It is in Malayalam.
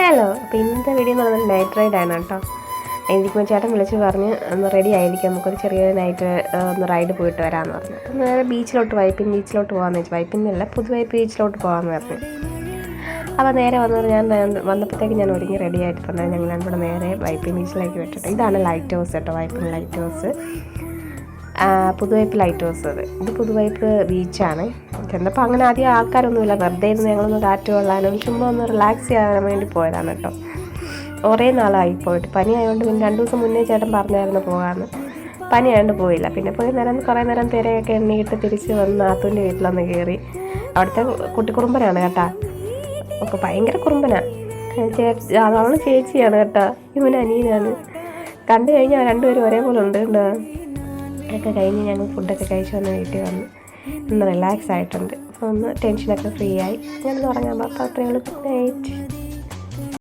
ഹലോ, അപ്പോൾ ഇന്നത്തെ വീഡിയോ എന്ന് പറയുന്നത് നൈറ്റ് റൈഡാണ് കേട്ടോ. എനിക്ക് ചേട്ടൻ വിളിച്ച് പറഞ്ഞ് ഒന്ന് റെഡി ആയിരിക്കും, നമുക്കൊരു ചെറിയൊരു നൈറ്റ് ഒന്ന് റൈഡ് പോയിട്ട് വരാമെന്ന് പറഞ്ഞു. അപ്പം നേരെ ബീച്ചിലോട്ട് വൈപ്പിൻ ബീച്ചിലോട്ട് പോകാമെന്ന് വെച്ചു. വൈപ്പിനല്ല, പുതുവൈപ്പ് ബീച്ചിലോട്ട് പോകാമെന്ന് പറഞ്ഞു. അപ്പോൾ നേരെ വന്നപ്പോഴത്തേക്ക് ഞാൻ ഒരുങ്ങി റെഡി ആയിട്ട് പറഞ്ഞാൽ ഞങ്ങൾ രണ്ടുകൂടെ നേരെ വൈപ്പിൻ ബീച്ചിലേക്ക് വിട്ടിട്ട്. ഇതാണ് ലൈറ്റ് ഹൗസ് കേട്ടോ, Vypin light house, Puthuvype light house. ഇത് പുതുവൈപ്പ് ബീച്ചാണ്. ചെന്നപ്പോൾ അങ്ങനെ ആദ്യം ആൾക്കാരൊന്നുമില്ല, വെറുതെ ഇരുന്ന് ഞങ്ങളൊന്ന് കാറ്റ് കൊള്ളാനും ചുമ്മാ ഒന്ന് റിലാക്സ് ചെയ്യാൻ വേണ്ടി പോയതാണ് കേട്ടോ. കുറേ നാളായി പോയിട്ട്. പനി ആയതുകൊണ്ട് പിന്നെ 2 ദിവസം മുന്നേ ചേട്ടൻ പറഞ്ഞായിരുന്നു പോകാമെന്ന്. പനി ആയതുകൊണ്ട് പോയില്ല. പിന്നെ പോയി കുറേ നേരം തിരയൊക്കെ എണ്ണിയിട്ട് തിരിച്ച് വന്ന് നാത്തൂൻ്റെ വീട്ടിലൊന്ന് കയറി. അവിടുത്തെ കുട്ടിക്കുറുമ്പനാണ് കേട്ടോ, ഒക്കെ ഭയങ്കര കുറുമ്പനാണ്. അവൾ ചേച്ചിയാണ് കേട്ടോ, ഇവൻ അനിയനാണ്. കണ്ടു കഴിഞ്ഞാൽ രണ്ടുപേരും ഒരേപോലെ ഉണ്ട് കേട്ടോ. ഒക്കെ കഴിഞ്ഞ് ഞങ്ങൾ ഫുഡൊക്കെ കഴിച്ച് വന്ന് വീട്ടിൽ വന്ന് ഒന്ന് റിലാക്സ് ആയിട്ടുണ്ട്. അപ്പോൾ ഒന്ന് ടെൻഷനൊക്കെ ഫ്രീ ആയി. ഞാനൊന്ന് ഉറങ്ങാൻ. അപ്പോൾ അത്രയേ ഉള്ളൂ. Good night.